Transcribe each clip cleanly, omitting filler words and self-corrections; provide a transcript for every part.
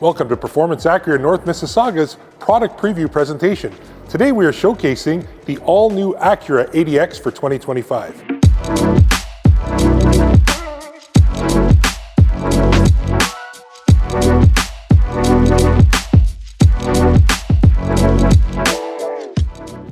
Welcome to Performance Acura North Mississauga's product preview presentation. Today we are showcasing the all-new Acura ADX for 2025.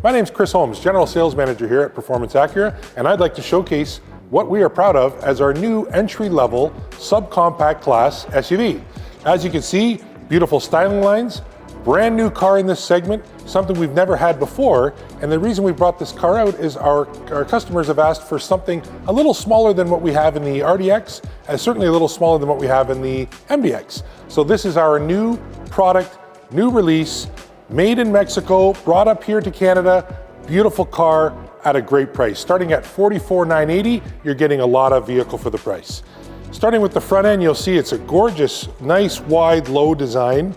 My name is Chris Holmes, General Sales Manager here at Performance Acura, and I'd like to showcase what we are proud of as our new entry-level subcompact class SUV. As you can see, beautiful styling lines, brand new car in this segment, something we've never had before. And the reason we brought this car out is our customers have asked for something a little smaller than what we have in the RDX, and certainly a little smaller than what we have in the MDX. So this is our new product, new release, made in Mexico, brought up here to Canada, beautiful car at a great price. Starting at $44,980, you're getting a lot of vehicle for the price. Starting with the front end, you'll see it's a gorgeous, nice, wide, low design.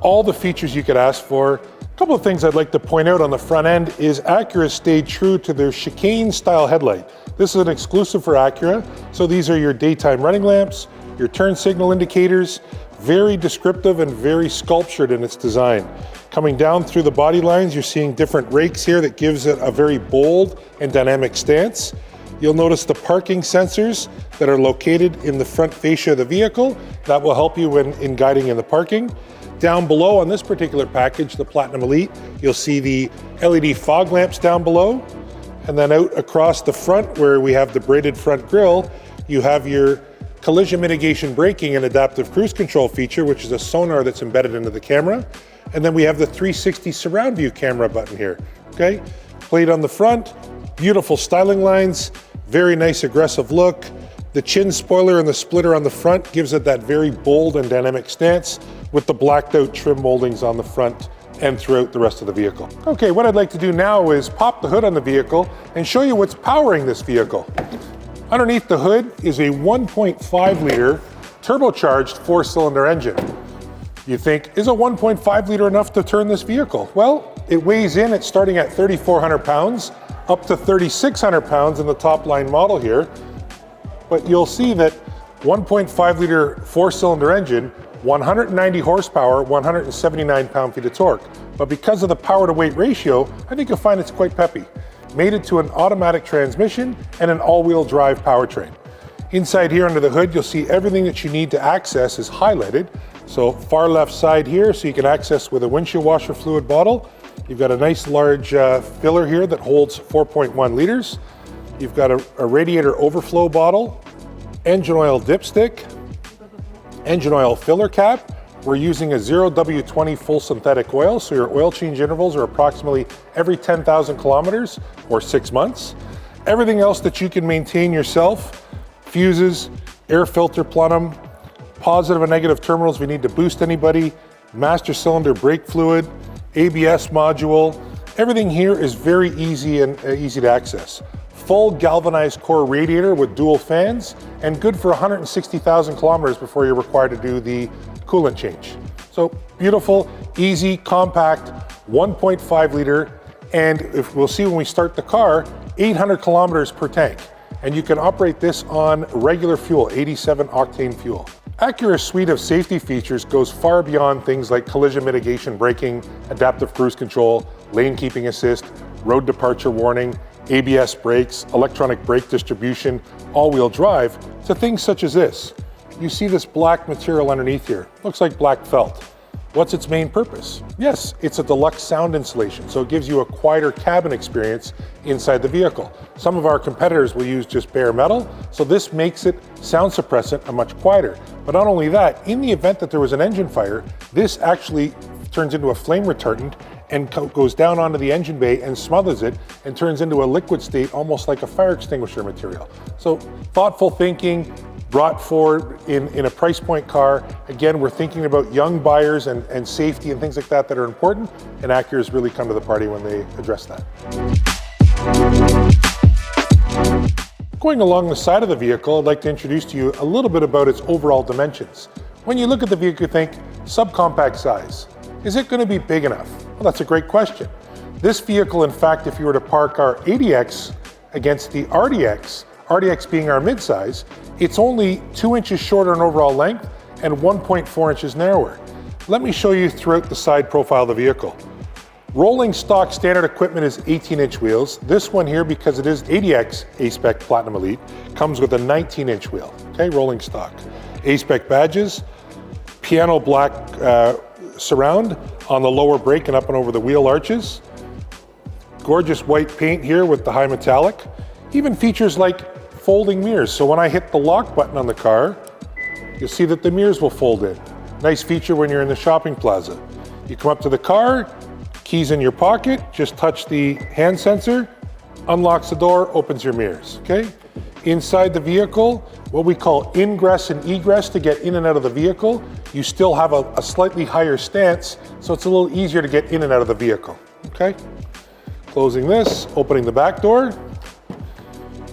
All the features you could ask for. A couple of things I'd like to point out on the front end is Acura stayed true to their chicane style headlight. This is an exclusive for Acura. So these are your daytime running lamps, your turn signal indicators, very descriptive and very sculptured in its design. Coming down through the body lines, you're seeing different rakes here that gives it a very bold and dynamic stance. You'll notice the parking sensors that are located in the front fascia of the vehicle. That will help you in guiding in the parking. Down below on this particular package, the Platinum Elite, you'll see the LED fog lamps down below. And then out across the front where we have the braided front grille, you have your collision mitigation braking and adaptive cruise control feature, which is a sonar that's embedded into the camera. And then we have the 360 surround view camera button here, okay? Plate on the front, beautiful styling lines, very nice aggressive look. The chin spoiler and the splitter on the front gives it that very bold and dynamic stance with the blacked out trim moldings on the front and throughout the rest of the vehicle. Okay, what I'd like to do now is pop the hood on the vehicle and show you what's powering this vehicle. Underneath the hood is a 1.5 liter turbocharged 4-cylinder engine. You think, is a 1.5 liter enough to turn this vehicle? Well, it weighs in at starting at 3,400 pounds, up to 3,600 pounds in the top line model here. But you'll see that 1.5 liter 4-cylinder engine, 190 horsepower, 179 pound-feet of torque. But because of the power to weight ratio, I think you'll find it's quite peppy. Mated to an automatic transmission and an all-wheel drive powertrain. Inside here under the hood, you'll see everything that you need to access is highlighted. So far left side here, so you can access with a windshield washer fluid bottle. You've got a nice large filler here that holds 4.1 liters. You've got a radiator overflow bottle, engine oil dipstick, engine oil filler cap. We're using a 0W20 full synthetic oil, so your oil change intervals are approximately every 10,000 kilometers or 6 months. Everything else that you can maintain yourself, fuses, air filter plenum, positive and negative terminals if you need to boost anybody, master cylinder brake fluid, ABS module. Everything here is very easy and easy to access. Full galvanized core radiator with dual fans and good for 160,000 kilometers before you're required to do the coolant change. So beautiful, easy, compact, 1.5 liter, and if we'll see when we start the car, 800 kilometers per tank. And you can operate this on regular fuel, 87 octane fuel. Acura's suite of safety features goes far beyond things like collision mitigation braking, adaptive cruise control, lane keeping assist, road departure warning, ABS brakes, electronic brake distribution, all-wheel drive, to things such as this. You see this black material underneath here. Looks like black felt. What's its main purpose? Yes, it's a deluxe sound insulation, so it gives you a quieter cabin experience inside the vehicle. Some of our competitors will use just bare metal, so this makes it sound suppressant and much quieter. But not only that, in the event that there was an engine fire, this actually turns into a flame retardant and goes down onto the engine bay and smothers it and turns into a liquid state, almost like a fire extinguisher material. So thoughtful thinking, brought forward in a price point car. Again, we're thinking about young buyers and safety and things like that that are important, and Acura's really come to the party when they address that. Going along the side of the vehicle, I'd like to introduce to you a little bit about its overall dimensions. When you look at the vehicle, you think, subcompact size. Is it going to be big enough? Well, that's a great question. This vehicle, in fact, if you were to park our ADX against the RDX being our midsize, it's only 2 inches shorter in overall length and 1.4 inches narrower. Let me show you throughout the side profile of the vehicle. Rolling stock standard equipment is 18-inch wheels. This one here, because it is ADX A-Spec Platinum Elite, comes with a 19-inch wheel, okay, rolling stock. A-Spec badges, piano black surround on the lower brake and up and over the wheel arches. Gorgeous white paint here with the high metallic. Even features like folding mirrors. So when I hit the lock button on the car, you'll see that the mirrors will fold in. Nice feature when you're in the shopping plaza. You come up to the car, keys in your pocket, just touch the hand sensor, unlocks the door, opens your mirrors, okay? Inside the vehicle, what we call ingress and egress to get in and out of the vehicle. You still have a slightly higher stance, so it's a little easier to get in and out of the vehicle, okay? Closing this, opening the back door.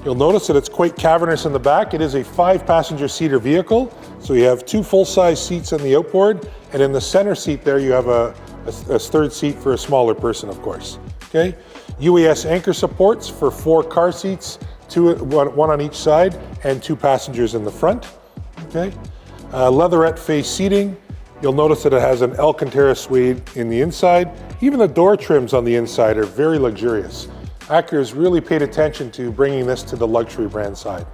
You'll notice that it's quite cavernous in the back. It is a 5-passenger seater vehicle, so you have 2 full-size seats on the outboard, and in the center seat there you have a third seat for a smaller person, of course. Okay, UAS anchor supports for 4 car seats, one on each side, and 2 passengers in the front. Okay, leatherette face seating. You'll notice that it has an Alcantara suede in the inside. Even the door trims on the inside are very luxurious. Acura's really paid attention to bringing this to the luxury brand side.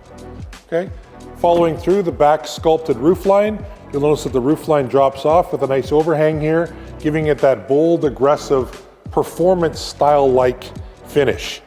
Okay, following through the back sculpted roofline, you'll notice that the roofline drops off with a nice overhang here, giving it that bold, aggressive, performance style-like finish.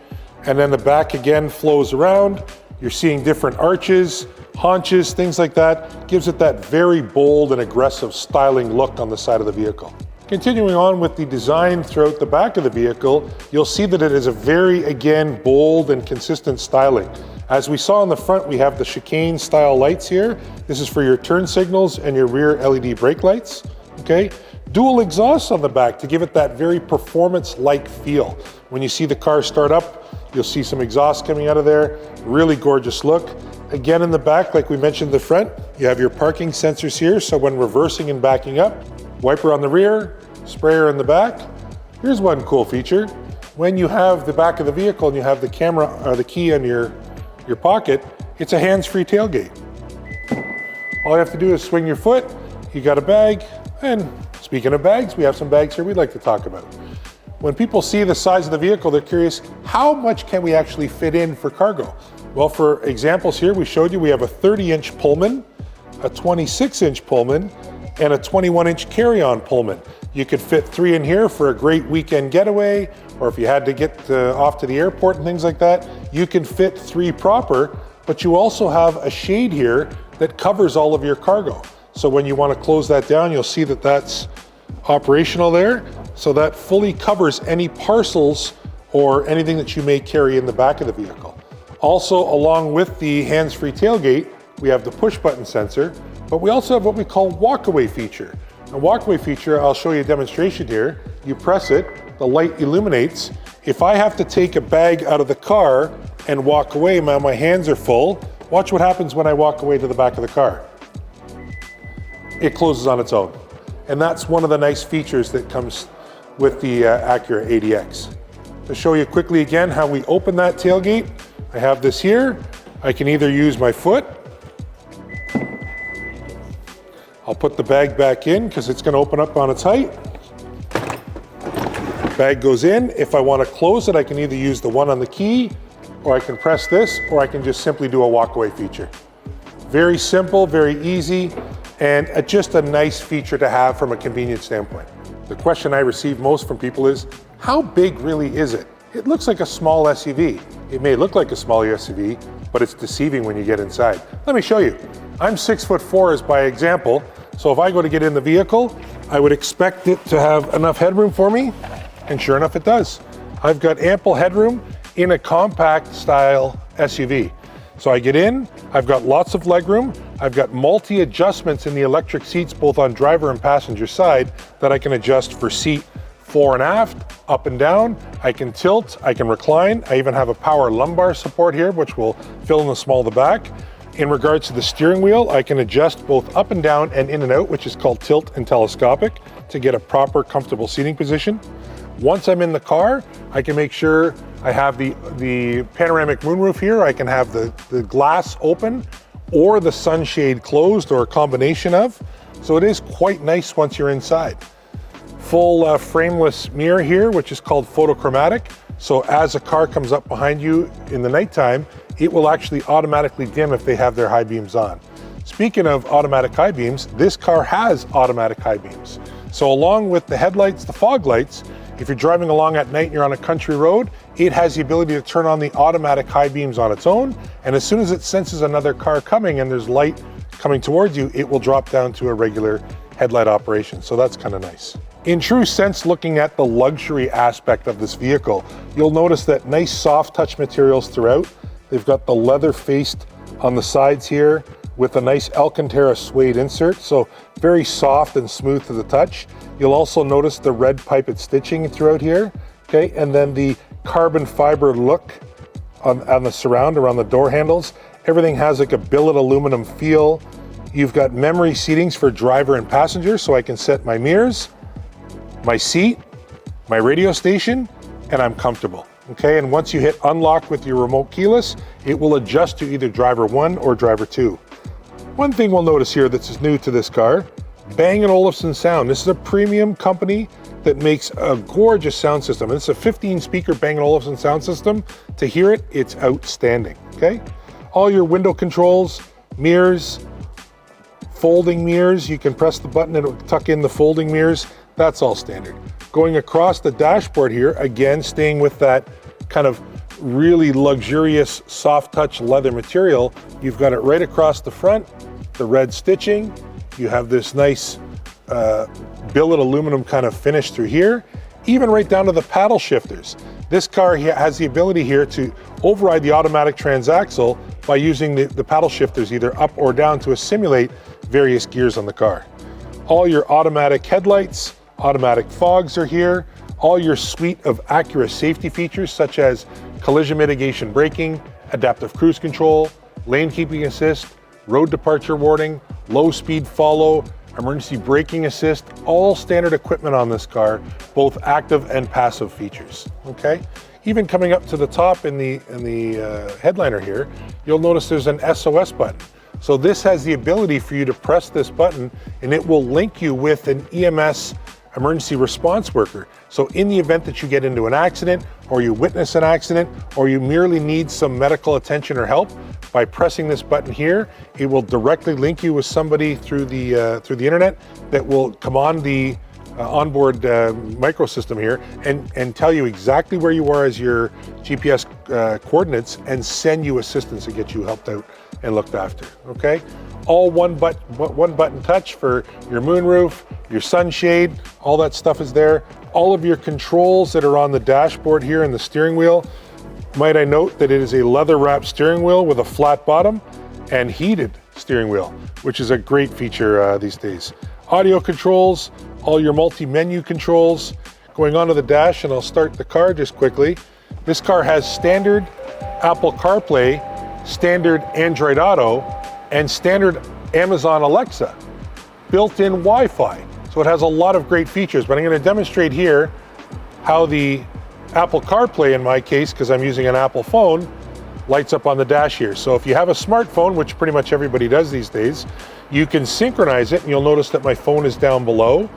And then the back again flows around. You're seeing different arches, haunches, things like that. Gives it that very bold and aggressive styling look on the side of the vehicle. Continuing on with the design throughout the back of the vehicle, you'll see that it is a very, again, bold and consistent styling. As we saw in the front, we have the chicane style lights here. This is for your turn signals and your rear LED brake lights, okay? Dual exhausts on the back to give it that very performance-like feel. When you see the car start up, you'll see some exhaust coming out of there. Really gorgeous look. Again, in the back, like we mentioned in the front, you have your parking sensors here, so when reversing and backing up, wiper on the rear, sprayer in the back. Here's one cool feature. When you have the back of the vehicle and you have the camera or the key in your pocket, it's a hands-free tailgate. All you have to do is swing your foot, you got a bag, and speaking of bags, we have some bags here we'd like to talk about. When people see the size of the vehicle, they're curious, how much can we actually fit in for cargo? Well, for examples here, we showed you we have a 30-inch Pullman, a 26-inch Pullman, and a 21-inch carry-on Pullman. You could fit 3 in here for a great weekend getaway, or if you had to get off to the airport and things like that, you can fit 3 proper, but you also have a shade here that covers all of your cargo. So when you want to close that down, you'll see that that's operational there. So that fully covers any parcels or anything that you may carry in the back of the vehicle. Also, along with the hands-free tailgate, we have the push-button sensor, but we also have what we call walkaway feature. A walkaway feature, I'll show you a demonstration here. You press it, the light illuminates. If I have to take a bag out of the car and walk away, my hands are full, watch what happens when I walk away to the back of the car. It closes on its own. And that's one of the nice features that comes with the Acura ADX. To show you quickly again how we open that tailgate, I have this here. I can either use my foot. I'll put the bag back in because it's going to open up on its height. Bag goes in. If I want to close it, I can either use the one on the key, or I can press this, or I can just simply do a walkaway feature. Very simple, very easy, and just a nice feature to have from a convenience standpoint. The question I receive most from people is, how big really is it? It looks like a small SUV. It may look like a small SUV, but it's deceiving when you get inside. Let me show you. I'm 6'4" as by example, so if I go to get in the vehicle, I would expect it to have enough headroom for me, and sure enough it does. I've got ample headroom in a compact style SUV. So I get in, I've got lots of legroom, I've got multi-adjustments in the electric seats both on driver and passenger side that I can adjust for seat fore and aft, up and down. I can tilt, I can recline. I even have a power lumbar support here, which will fill in the small of the back. In regards to the steering wheel, I can adjust both up and down and in and out, which is called tilt and telescopic, to get a proper, comfortable seating position. Once I'm in the car, I can make sure I have the panoramic moonroof here. I can have the glass open, or the sunshade closed, or a combination of. So it is quite nice once you're inside. Full frameless mirror here, which is called photochromatic. So as a car comes up behind you in the nighttime, it will actually automatically dim if they have their high beams on. Speaking of automatic high beams, this car has automatic high beams. So along with the headlights, the fog lights, if you're driving along at night and you're on a country road, it has the ability to turn on the automatic high beams on its own. And as soon as it senses another car coming and there's light coming towards you, it will drop down to a regular headlight operation. So that's kind of nice. In true sense, looking at the luxury aspect of this vehicle, you'll notice that nice soft touch materials throughout. They've got the leather faced on the sides here with a nice Alcantara suede insert, so very soft and smooth to the touch. You'll also notice the red pipette stitching throughout here, okay? And then the carbon fiber look on the surround around the door handles. Everything has like a billet aluminum feel. You've got memory seatings for driver and passenger, so I can set my mirrors, my seat, my radio station, and I'm comfortable. Okay, and once you hit unlock with your remote keyless, it will adjust to either driver 1 or driver 2. One thing we'll notice here that's new to this car, Bang & Olufsen sound. This is a premium company that makes a gorgeous sound system. And it's a 15 speaker Bang & Olufsen sound system. To hear it, it's outstanding, okay? All your window controls, mirrors, folding mirrors, you can press the button and it'll tuck in the folding mirrors. That's all standard. Going across the dashboard here, again, staying with that kind of really luxurious soft touch leather material, you've got it right across the front, the red stitching. You have this nice billet aluminum kind of finish through here, even right down to the paddle shifters. This car has the ability here to override the automatic transaxle by using the paddle shifters either up or down to simulate various gears on the car. All your automatic headlights, automatic fogs are here. All your suite of Acura safety features such as collision mitigation braking, adaptive cruise control, lane keeping assist, road departure warning, low speed follow, emergency braking assist, all standard equipment on this car, both active and passive features, okay? Even coming up to the top in the headliner here, you'll notice there's an SOS button. So this has the ability for you to press this button and it will link you with an EMS emergency response worker. So in the event that you get into an accident or you witness an accident or you merely need some medical attention or help, by pressing this button here, it will directly link you with somebody through the internet that will come on the onboard microsystem here and tell you exactly where you are as your GPS coordinates and send you assistance to get you helped out and looked after, okay? All one button touch for your moonroof, your sunshade, all that stuff is there. All of your controls that are on the dashboard here and the steering wheel. Might I note that it is a leather wrapped steering wheel with a flat bottom and heated steering wheel, which is a great feature these days. Audio controls, all your multi-menu controls. Going onto the dash, and I'll start the car just quickly. This car has standard Apple CarPlay, standard Android Auto, and standard Amazon Alexa, built-in Wi-Fi. So it has a lot of great features, but I'm going to demonstrate here how the Apple CarPlay, in my case, because I'm using an Apple phone, lights up on the dash here. So if you have a smartphone, which pretty much everybody does these days, you can synchronize it, and you'll notice that my phone is down below.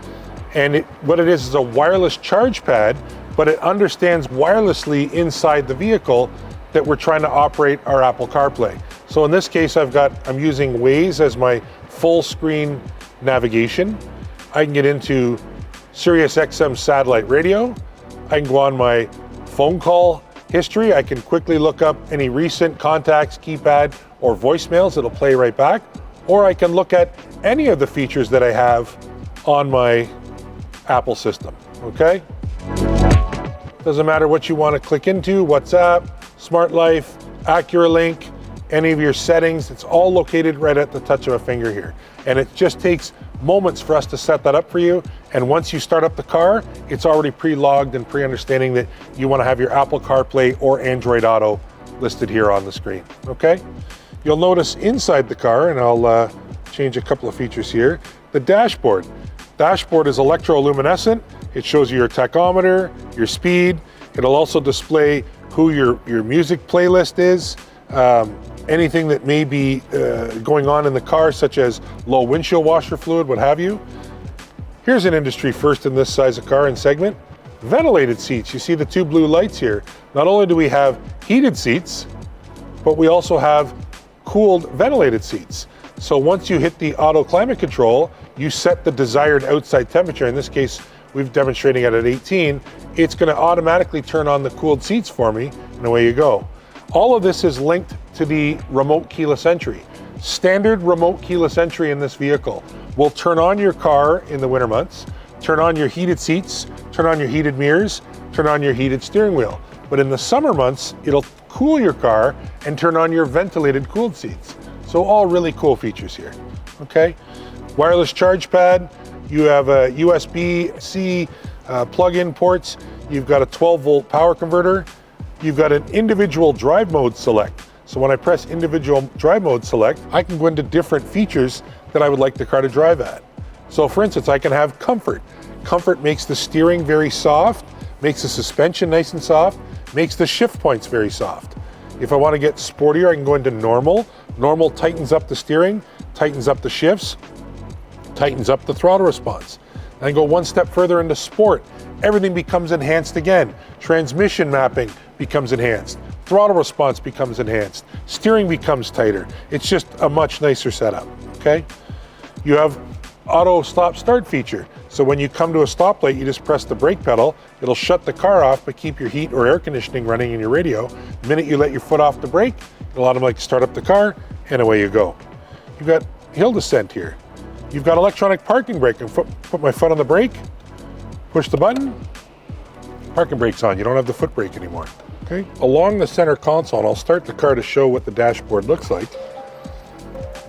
And what it is a wireless charge pad, but it understands wirelessly inside the vehicle that we're trying to operate our Apple CarPlay. So in this case, I'm using Waze as my full screen navigation. I can get into Sirius XM satellite radio. I can go on my phone call history. I can quickly look up any recent contacts, keypad, or voicemails. It'll play right back. Or I can look at any of the features that I have on my Apple system, okay? Doesn't matter what you want to click into, WhatsApp, Smart Life, Acura Link, any of your settings. It's all located right at the touch of a finger here. And it just takes moments for us to set that up for you. And once you start up the car, it's already pre-logged and pre-understanding that you want to have your Apple CarPlay or Android Auto listed here on the screen, okay? You'll notice inside the car, and I'll change a couple of features here, the dashboard. Dashboard is electroluminescent. It shows you your tachometer, your speed. It'll also display who your music playlist is, anything that may be going on in the car, such as low windshield washer fluid, what have you. Here's an industry first in this size of car and segment. Ventilated seats. You see the two blue lights here. Not only do we have heated seats, but we also have cooled ventilated seats. So once you hit the auto climate control, you set the desired outside temperature. In this case, we've demonstrating it at 18. It's going to automatically turn on the cooled seats for me, and away you go. All of this is linked to the remote keyless entry. Standard remote keyless entry in this vehicle will turn on your car in the winter months, turn on your heated seats, turn on your heated mirrors, turn on your heated steering wheel. But in the summer months, it'll cool your car and turn on your ventilated cooled seats. So all really cool features here, okay? Wireless charge pad, you have a USB-C plug-in ports, you've got a 12-volt power converter, you've got an individual drive mode select. So when I press individual drive mode select, I can go into different features that I would like the car to drive at. So for instance, I can have comfort. Comfort makes the steering very soft, makes the suspension nice and soft, makes the shift points very soft. If I want to get sportier, I can go into normal. Normal tightens up the steering, tightens up the shifts, tightens up the throttle response. Then go one step further into sport. Everything becomes enhanced again. Transmission mapping becomes enhanced. Throttle response becomes enhanced. Steering becomes tighter. It's just a much nicer setup, okay? You have auto stop start feature. So when you come to a stoplight, you just press the brake pedal. It'll shut the car off, but keep your heat or air conditioning running in your radio. The minute you let your foot off the brake, it'll automatically start up the car, and away you go. You've got hill descent here. You've got electronic parking brake. And put my foot on the brake, push the button, parking brake's on. You don't have the foot brake anymore, okay? Along the center console, and I'll start the car to show what the dashboard looks like.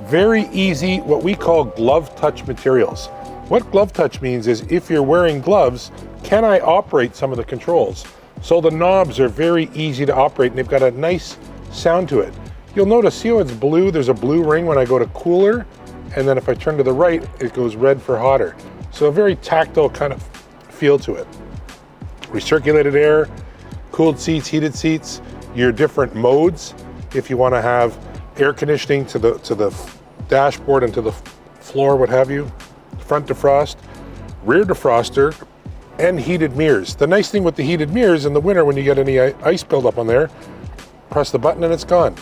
Very easy, what we call glove touch materials. What glove touch means is if you're wearing gloves, can I operate some of the controls? So the knobs are very easy to operate and they've got a nice sound to it. You'll notice, see how it's blue? There's a blue ring when I go to cooler, and then if I turn to the right, it goes red for hotter. So a very tactile kind of feel to it. Recirculated air, cooled seats, heated seats, your different modes. If you want to have air conditioning to the dashboard and to the floor, what have you. Front defrost, rear defroster, and heated mirrors. The nice thing with the heated mirrors in the winter when you get any ice buildup on there, press the button and it's gone.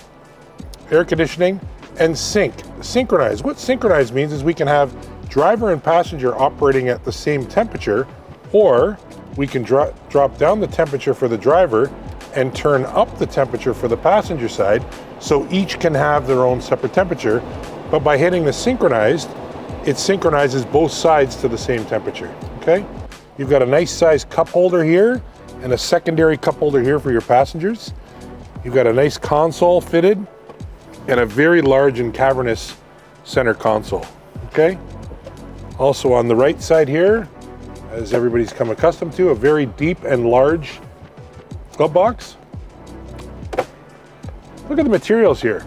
Air conditioning and synchronize. What synchronize means is we can have driver and passenger operating at the same temperature, or we can drop down the temperature for the driver and turn up the temperature for the passenger side, so each can have their own separate temperature. But by hitting the synchronized, it synchronizes both sides to the same temperature, okay? You've got a nice size cup holder here and a secondary cup holder here for your passengers. You've got a nice console fitted and a very large and cavernous center console, okay? Also on the right side here, as everybody's come accustomed to, a very deep and large glove box. Look at the materials here.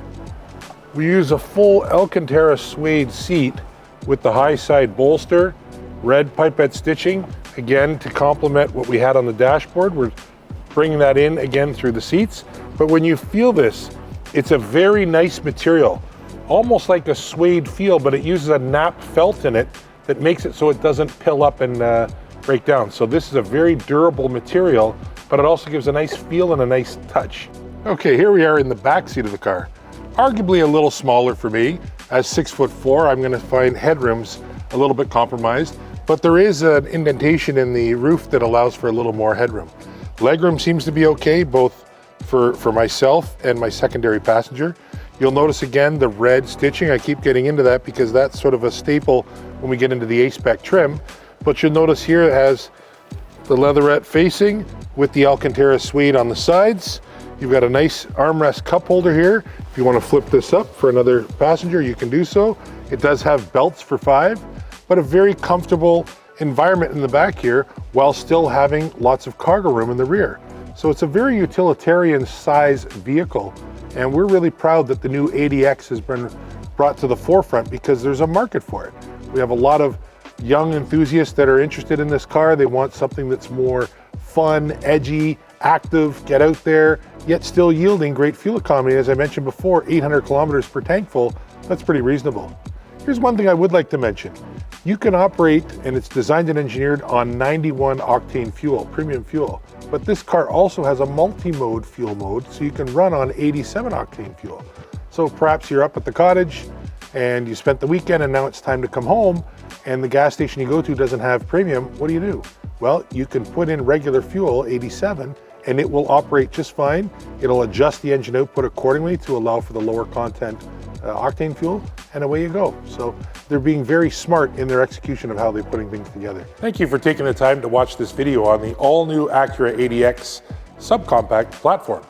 We use a full Alcantara suede seat with the high side bolster, red pipette stitching, again to complement what we had on the dashboard. We're bringing that in again through the seats. But when you feel this, it's a very nice material, almost like a suede feel, but it uses a nap felt in it that makes it so it doesn't pill up and break down. So this is a very durable material, but it also gives a nice feel and a nice touch. Okay, here we are in the back seat of the car. Arguably a little smaller for me. As 6'4", I'm going to find headroom's a little bit compromised, but there is an indentation in the roof that allows for a little more headroom. Legroom seems to be okay, both for myself and my secondary passenger. You'll notice again the red stitching. I keep getting into that because that's sort of a staple when we get into the A-Spec trim. But you'll notice here it has the leatherette facing with the Alcantara suede on the sides. You've got a nice armrest cup holder here. If you want to flip this up for another passenger, you can do so. It does have belts for 5, but a very comfortable environment in the back here while still having lots of cargo room in the rear. So it's a very utilitarian size vehicle, and we're really proud that the new ADX has been brought to the forefront because there's a market for it. We have a lot of young enthusiasts that are interested in this car. They want something that's more fun, edgy, active, get out there, yet still yielding great fuel economy. As I mentioned before, 800 kilometers per tank full, that's pretty reasonable. Here's one thing I would like to mention. You can operate, and it's designed and engineered on 91 octane fuel, premium fuel. But this car also has a multi-mode fuel mode, so you can run on 87 octane fuel. So perhaps you're up at the cottage and you spent the weekend and now it's time to come home and the gas station you go to doesn't have premium. What do? Well, you can put in regular fuel, 87, and it will operate just fine. It'll adjust the engine output accordingly to allow for the lower content octane fuel, and away you go. So they're being very smart in their execution of how they're putting things together. Thank you for taking the time to watch this video on the all-new Acura ADX subcompact platform.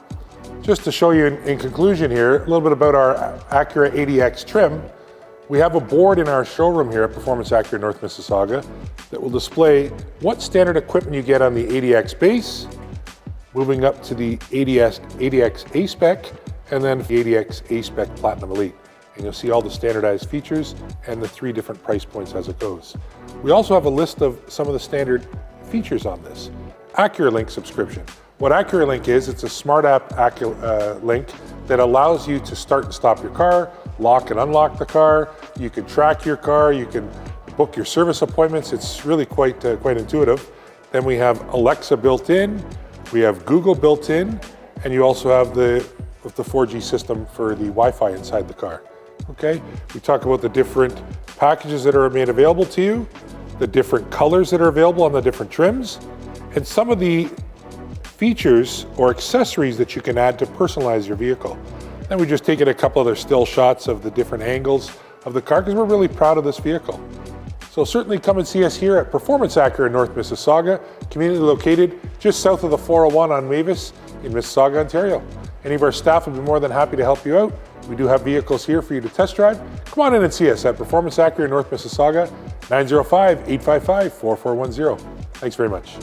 Just to show you in conclusion here, a little bit about our Acura ADX trim. We have a board in our showroom here at Performance Acura North Mississauga that will display what standard equipment you get on the ADX base, moving up to the ADX A-Spec, and then the ADX A-Spec Platinum Elite. And you'll see all the standardized features and the 3 different price points as it goes. We also have a list of some of the standard features on this. Acura Link subscription. What Acura Link is, it's a smart app link that allows you to start and stop your car, lock and unlock the car. You can track your car, you can book your service appointments. It's really quite intuitive. Then we have Alexa built in, we have Google built in, and you also have the 4G system for the Wi-Fi inside the car. Okay, we talk about the different packages that are made available to you, the different colors that are available on the different trims, and some of the features or accessories that you can add to personalize your vehicle. Then we just taken a couple other still shots of the different angles of the car because we're really proud of this vehicle. So certainly come and see us here at Performance Acura North Mississauga, conveniently located just south of the 401 on Mavis in Mississauga, Ontario. Any of our staff will be more than happy to help you out. We do have vehicles here for you to test drive. Come on in and see us at Performance Acura North Mississauga, 905-855-4410. Thanks very much.